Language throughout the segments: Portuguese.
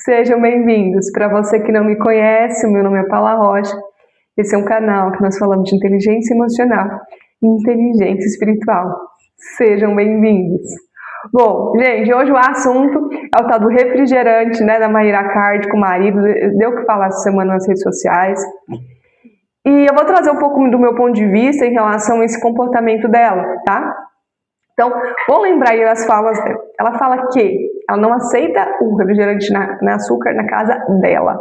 Sejam bem-vindos. Para você que não me conhece, o meu nome é Paula Rocha. Esse é um canal que nós falamos de inteligência emocional e inteligência espiritual. Sejam bem-vindos. Bom, gente, hoje o assunto é o tal do refrigerante, né, da Mayra Card com o marido. Deu o que falar essa semana nas redes sociais. E eu vou trazer um pouco do meu ponto de vista em relação a esse comportamento dela, tá? Então, vou lembrar aí as falas dela. Ela fala que ela não aceita o refrigerante na açúcar na casa dela.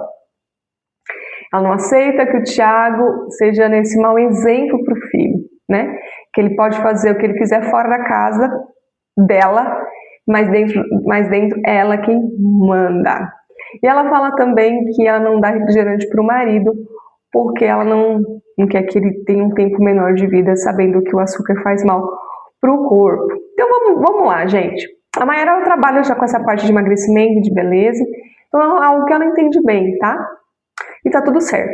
Ela não aceita que o Thiago seja nesse mau exemplo para o filho, né? Que ele pode fazer o que ele quiser fora da casa dela, mas dentro é ela quem manda. E ela fala também que ela não dá refrigerante para o marido porque ela não quer que ele tenha um tempo menor de vida, sabendo que o açúcar faz mal para o corpo. Então vamos lá, gente. A Mayra trabalha já com essa parte de emagrecimento, de beleza, então é algo que ela entende bem, tá? E tá tudo certo.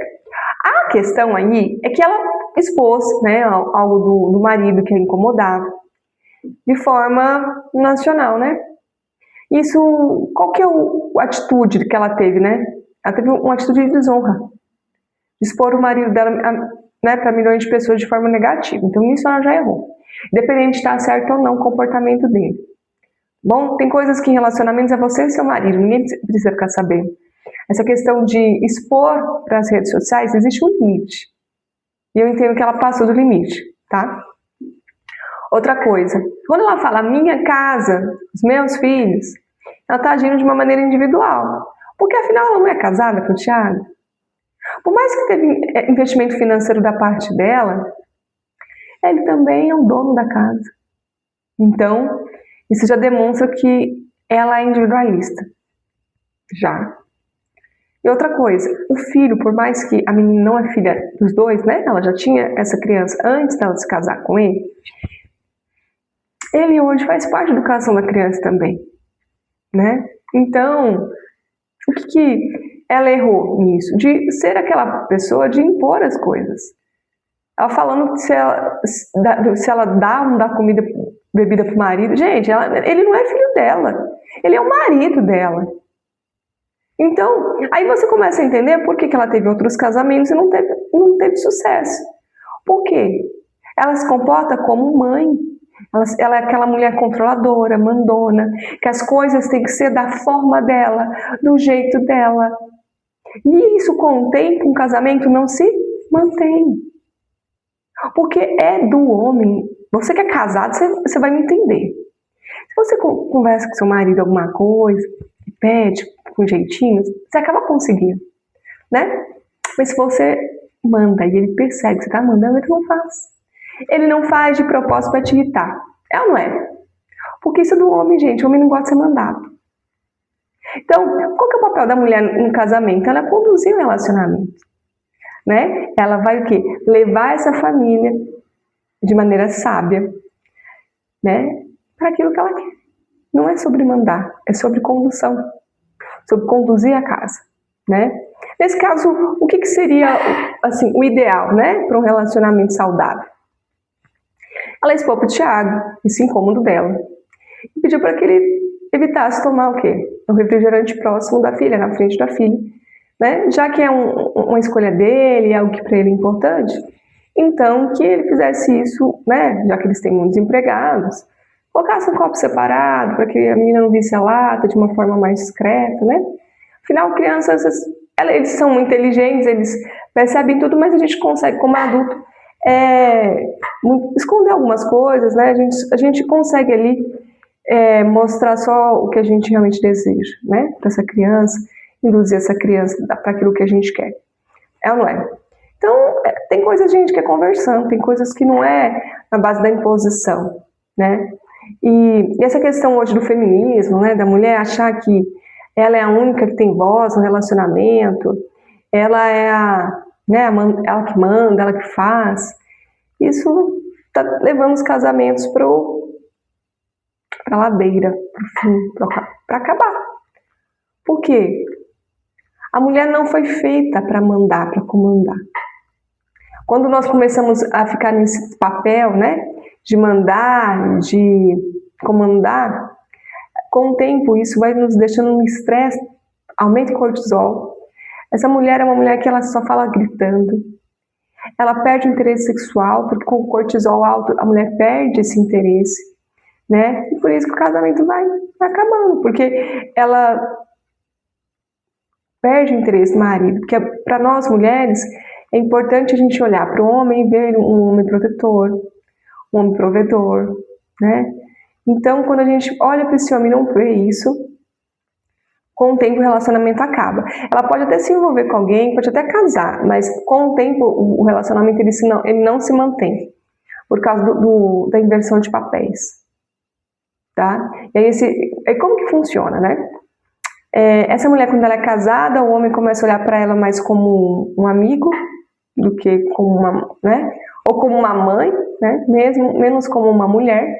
A questão aí é que ela expôs, né, algo do marido que a incomodava, de forma nacional, né? Isso, qual que é a atitude que ela teve, né? Ela teve uma atitude de desonra, de expor o marido dela, né, para milhões de pessoas de forma negativa. Então isso ela já errou. Independente de estar certo ou não o comportamento dele. Bom, tem coisas que em relacionamentos é você e seu marido, ninguém precisa ficar sabendo. Essa questão de expor para as redes sociais, existe um limite. E eu entendo que ela passou do limite, tá? Outra coisa, quando ela fala minha casa, os meus filhos, ela está agindo de uma maneira individual. Porque afinal ela não é casada com o Thiago. Por mais que teve investimento financeiro da parte dela, ele também é o dono da casa. Então, isso já demonstra que ela é individualista. Já. E outra coisa, o filho, por mais que a menina não é filha dos dois, né? Ela já tinha essa criança antes dela se casar com ele. Ele hoje faz parte da educação da criança também, né? Então, o que ela errou nisso? De ser aquela pessoa de impor as coisas. Ela falando que se ela dá ou não dá comida, bebida pro marido. Gente, ele não é filho dela. Ele é o marido dela. Então, aí você começa a entender por que ela teve outros casamentos e não teve sucesso. Por quê? Ela se comporta como mãe. Ela é aquela mulher controladora, mandona, que as coisas têm que ser da forma dela, do jeito dela. E isso, com o tempo, um casamento não se mantém. Porque é do homem. Você que é casado, você vai me entender. Se você conversa com seu marido alguma coisa, pede com jeitinho, você acaba conseguindo, né? Mas se você manda e ele percebe que você está mandando, ele não faz. Ele não faz de propósito para te irritar. É ou não é? Porque isso é do homem, gente. O homem não gosta de ser mandado. Então, qual que é o papel da mulher no casamento? Ela é conduzir o relacionamento. Né? Ela vai o quê? Levar essa família de maneira sábia, né? Para aquilo que ela quer. Não é sobre mandar, é sobre condução, sobre conduzir a casa, né? Nesse caso, o que seria assim, o ideal, né, para um relacionamento saudável? Ela expôs para o Thiago esse incômodo dela e pediu para que ele evitasse tomar o quê? Um refrigerante próximo da filha, na frente da filha. Né? Já que é uma escolha dele, é algo que para ele é importante, então que ele fizesse isso, né? Já que eles têm muitos empregados, colocasse um copo separado para que a menina não visse a lata de uma forma mais discreta, né? Afinal, crianças, eles são inteligentes, eles percebem tudo, mas a gente consegue, como adulto, esconder algumas coisas, né? A gente consegue ali mostrar só o que a gente realmente deseja, né? Para essa criança, induzir essa criança para aquilo que a gente quer. É ou não é? Então, tem coisas, gente, que é conversando, tem coisas que não é na base da imposição, né? E essa questão hoje do feminismo, né, da mulher achar que ela é a única que tem voz no relacionamento, ela é ela que manda, ela que faz, isso está levando os casamentos para a ladeira, para o fim, para acabar. Por quê? A mulher não foi feita para mandar, para comandar. Quando nós começamos a ficar nesse papel, né, de mandar, de comandar, com o tempo isso vai nos deixando um estresse aumenta o cortisol. Essa mulher é uma mulher que ela só fala gritando. Ela perde o interesse sexual, porque com o cortisol alto a mulher perde esse interesse, né? E por isso que o casamento vai acabando, porque ela perde o interesse do marido. Porque para nós mulheres é importante a gente olhar para o homem e ver um homem protetor, um homem provedor, né? Então, quando a gente olha para esse homem e não vê isso, com o tempo o relacionamento acaba. Ela pode até se envolver com alguém, pode até casar, mas com o tempo o relacionamento ele não se mantém, por causa da inversão de papéis. Tá? E aí como que funciona, né? Essa mulher, quando ela é casada, o homem começa a olhar para ela mais como um amigo do que como uma, né? Ou como uma mãe, né? Menos como uma mulher,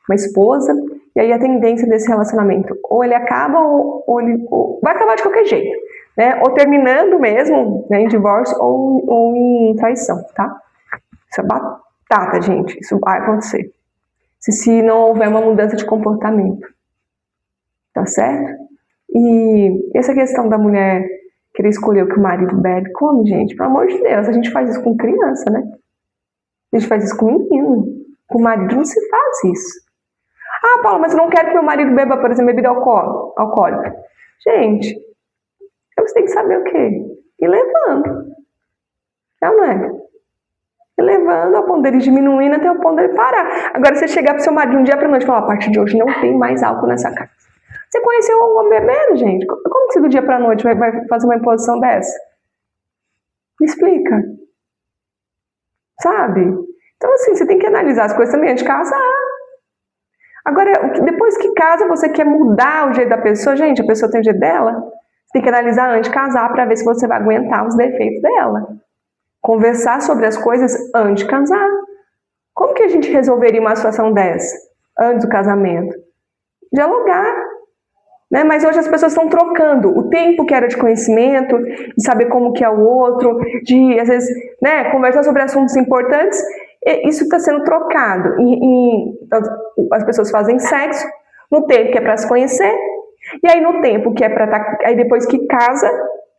uma esposa. E aí a tendência desse relacionamento, ou ele acaba ou vai acabar de qualquer jeito, né? Ou terminando mesmo, né, em divórcio ou em traição, tá? Isso é batata, gente. Isso vai acontecer. Se não houver uma mudança de comportamento. Tá certo? E essa questão da mulher querer escolher o que o marido bebe, como, gente? Pelo amor de Deus, a gente faz isso com criança, né? A gente faz isso com menino. Com o marido não se faz isso. Ah, Paula, mas eu não quero que meu marido beba, por exemplo, bebida alcoólica. Gente, você tem que saber o quê? Ir levando. É ou não é? Ir levando ao ponto dele diminuindo até o ponto dele parar. Agora, você chegar pro seu marido um dia pra noite e falar, a partir de hoje não tem mais álcool nessa casa. Você conheceu um homem bebendo, gente? Como que você do dia pra noite vai fazer uma imposição dessa? Me explica. Sabe? Então, assim, você tem que analisar as coisas também antes de casar. Agora, depois que casa, você quer mudar o jeito da pessoa. Gente, a pessoa tem o jeito dela. Você tem que analisar antes de casar para ver se você vai aguentar os defeitos dela. Conversar sobre as coisas antes de casar. Como que a gente resolveria uma situação dessa antes do casamento? Dialogar. Né? Mas hoje as pessoas estão trocando o tempo que era de conhecimento, de saber como que é o outro, de, às vezes, né, conversar sobre assuntos importantes. Isso está sendo trocado. As pessoas fazem sexo no tempo que é para se conhecer, e aí no tempo que é para estar. Aí depois que casa,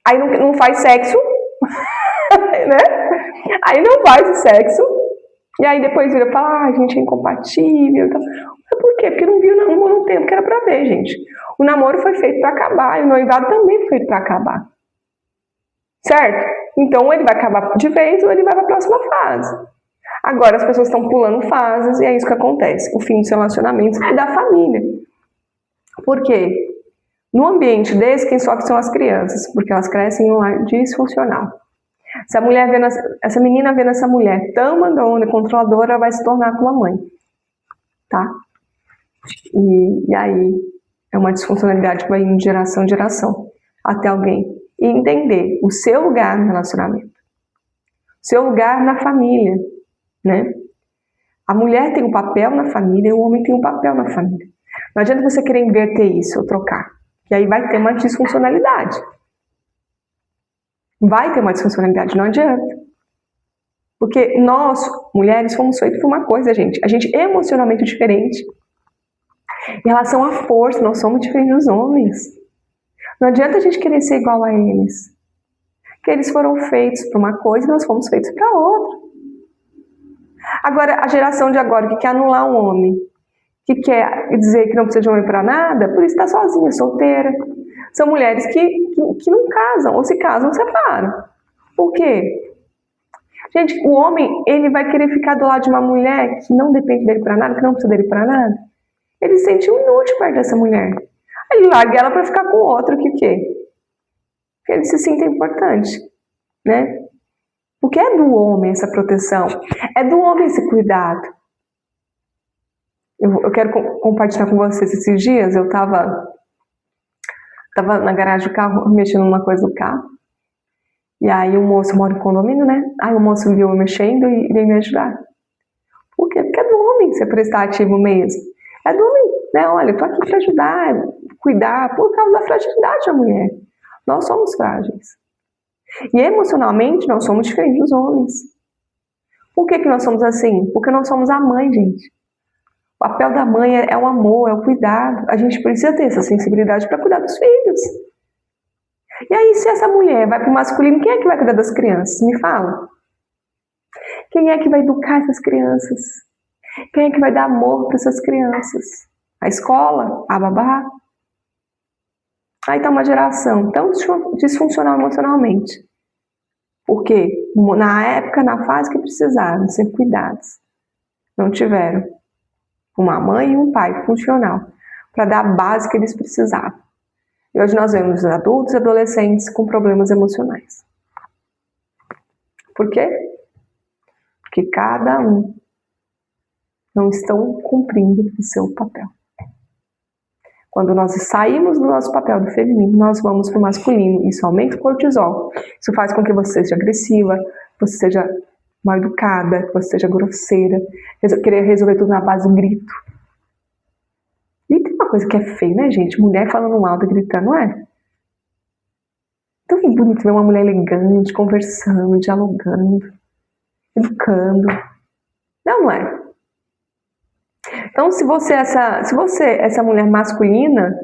aí não faz sexo, né? Aí não faz o sexo, e aí depois vira e fala, a gente é incompatível. Então, por quê? Porque não viu no tempo que era para ver, gente. O namoro foi feito para acabar, e o noivado também foi feito para acabar. Certo? Então, ele vai acabar de vez ou ele vai para a próxima fase. Agora as pessoas estão pulando fases e é isso que acontece. O fim dos relacionamentos e da família. Por quê? No ambiente desse, quem sofre são as crianças, porque elas crescem em um lar disfuncional. Se a mulher essa menina vendo essa mulher tão mandona e controladora, ela vai se tornar como a mãe. Tá? E aí é uma disfuncionalidade que vai indo de geração em geração até alguém entender o seu lugar no relacionamento. O seu lugar na família. Né? A mulher tem um papel na família e o homem tem um papel na família. Não adianta você querer inverter isso ou trocar, que aí vai ter uma disfuncionalidade. Vai ter uma disfuncionalidade, não adianta. Porque nós, mulheres, fomos feitos por uma coisa, gente. A gente é emocionalmente diferente. Em relação à força, nós somos diferentes dos homens. Não adianta a gente querer ser igual a eles. Porque eles foram feitos para uma coisa e nós fomos feitos para outra. Agora, a geração de agora que quer anular um homem, que quer dizer que não precisa de homem para nada, por isso está sozinha, solteira. São mulheres que não casam, ou se casam, separam. Por quê? Gente, o homem, ele vai querer ficar do lado de uma mulher que não depende dele para nada, que não precisa dele para nada. Ele se sente inútil perto dessa mulher. Aí ele larga ela para ficar com outro, que o quê? Porque ele se sente importante, né? Porque é do homem essa proteção, é do homem esse cuidado. Eu quero compartilhar com vocês esses dias, eu estava na garagem do carro, mexendo numa coisa do carro, e aí o moço mora em condomínio, né? Aí o moço viu eu mexendo e veio me ajudar. Por quê? Porque é do homem ser prestativo mesmo. É do homem, né? Olha, eu tô aqui para ajudar, cuidar, por causa da fragilidade da mulher. Nós somos frágeis. E emocionalmente nós somos diferentes dos homens. Por que nós somos assim? Porque nós somos a mãe, gente. O papel da mãe é o amor, é o cuidado. A gente precisa ter essa sensibilidade para cuidar dos filhos. E aí, se essa mulher vai para o masculino, quem é que vai cuidar das crianças? Me fala. Quem é que vai educar essas crianças? Quem é que vai dar amor para essas crianças? A escola? A babá? Aí está uma geração tão disfuncional emocionalmente. Porque na época, na fase que precisaram ser cuidados, não tiveram uma mãe e um pai funcional para dar a base que eles precisavam. E hoje nós vemos adultos e adolescentes com problemas emocionais. Por quê? Porque cada um não estão cumprindo o seu papel. Quando nós saímos do nosso papel do feminino, nós vamos para o masculino. Isso aumenta o cortisol. Isso faz com que você seja agressiva, você seja mal educada, que você seja grosseira, querer resolver tudo na base do grito. E tem uma coisa que é feia, né, gente? Mulher falando alto, gritando, não é? Tão bonito ver uma mulher elegante, conversando, dialogando, educando. Não é? Então, se você é essa mulher masculina,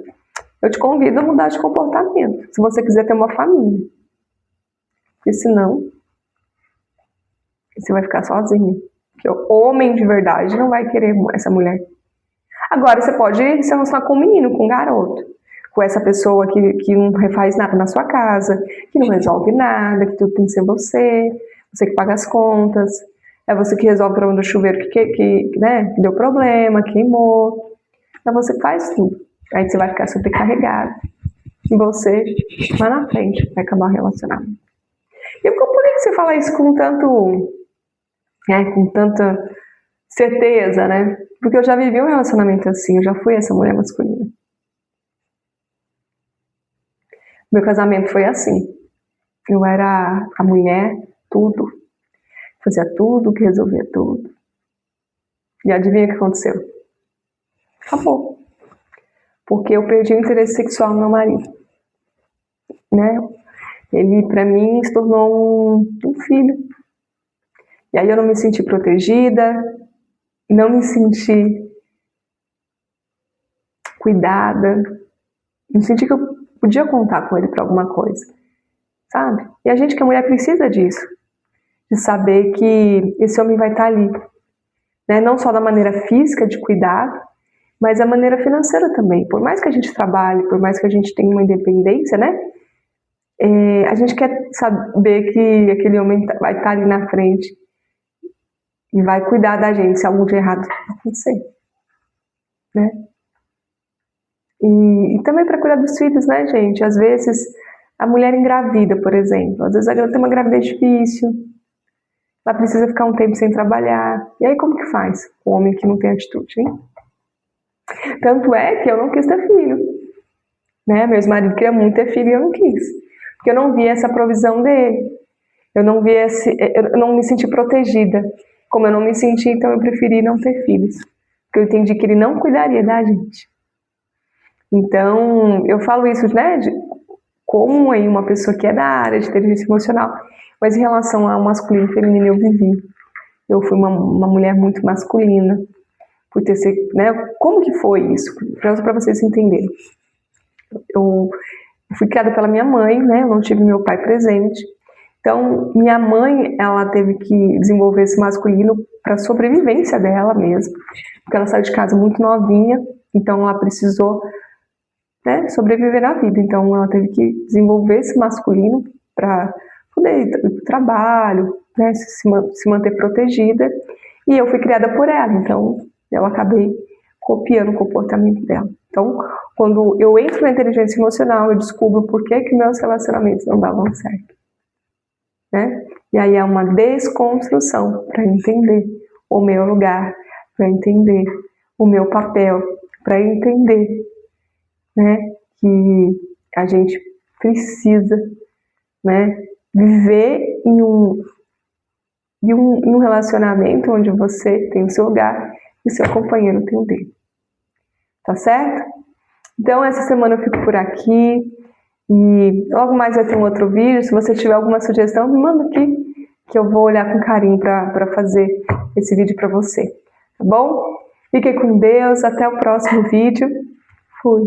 eu te convido a mudar de comportamento. Se você quiser ter uma família. E se não, você vai ficar sozinho. Porque o homem de verdade não vai querer essa mulher. Agora, você pode se relacionar com um menino, com um garoto. Com essa pessoa que não faz nada na sua casa, que não resolve nada, que tudo tem que ser você que paga as contas. É você que resolve o problema do chuveiro que deu problema, queimou. É você que faz tudo. Aí você vai ficar sobrecarregado. E você, lá na frente, vai acabar o relacionamento. E por que você fala isso com tanta certeza, né? Porque eu já vivi um relacionamento assim, eu já fui essa mulher masculina. Meu casamento foi assim. Eu era a mulher, tudo. Fazia tudo, que resolvia tudo. E adivinha o que aconteceu? Acabou. Porque eu perdi o interesse sexual no meu marido. Né? Ele, pra mim, se tornou um filho. E aí eu não me senti protegida, não me senti cuidada, me senti que eu podia contar com ele para alguma coisa, sabe? E a gente que é mulher precisa disso, de saber que esse homem vai estar ali, né? Não só da maneira física de cuidado, mas da maneira financeira também. Por mais que a gente trabalhe, por mais que a gente tenha uma independência, né? A gente quer saber que aquele homem vai estar ali na frente e vai cuidar da gente se algo de errado acontecer, né? E também para cuidar dos filhos, né, gente? Às vezes, a mulher engravida, por exemplo. Às vezes ela tem uma gravidez difícil, ela precisa ficar um tempo sem trabalhar. E aí como que faz? O homem que não tem atitude, hein? Tanto é que eu não quis ter filho, né? Meu ex-marido queria muito ter filho e eu não quis. Porque eu não via essa provisão dele. Eu não me senti protegida. Como eu não me senti, então eu preferi não ter filhos. Porque eu entendi que ele não cuidaria da gente. Então, eu falo isso, né, como aí uma pessoa que é da área de inteligência emocional, mas em relação ao masculino e feminino eu vivi. Eu fui uma mulher muito masculina, por ter sido, né, como que foi isso? Para vocês entenderem. Eu fui criada pela minha mãe, né, eu não tive meu pai presente. Então, minha mãe, ela teve que desenvolver esse masculino para a sobrevivência dela mesmo, porque ela saiu de casa muito novinha, então ela precisou, né, sobreviver na vida. Então ela teve que desenvolver esse masculino para poder ir para o trabalho, né, se manter protegida. E eu fui criada por ela, então eu acabei copiando o comportamento dela. Então, quando eu entro na inteligência emocional, eu descubro por que meus relacionamentos não davam certo, né? E aí é uma desconstrução para entender o meu lugar, para entender o meu papel, para entender, né, que a gente precisa, né, viver em um relacionamento onde você tem o seu lugar e o seu companheiro tem o dele. Tá certo? Então, essa semana eu fico por aqui e logo mais vai ter um outro vídeo. Se você tiver alguma sugestão, me manda aqui que eu vou olhar com carinho para fazer esse vídeo para você. Tá bom? Fique com Deus. Até o próximo vídeo. Fui.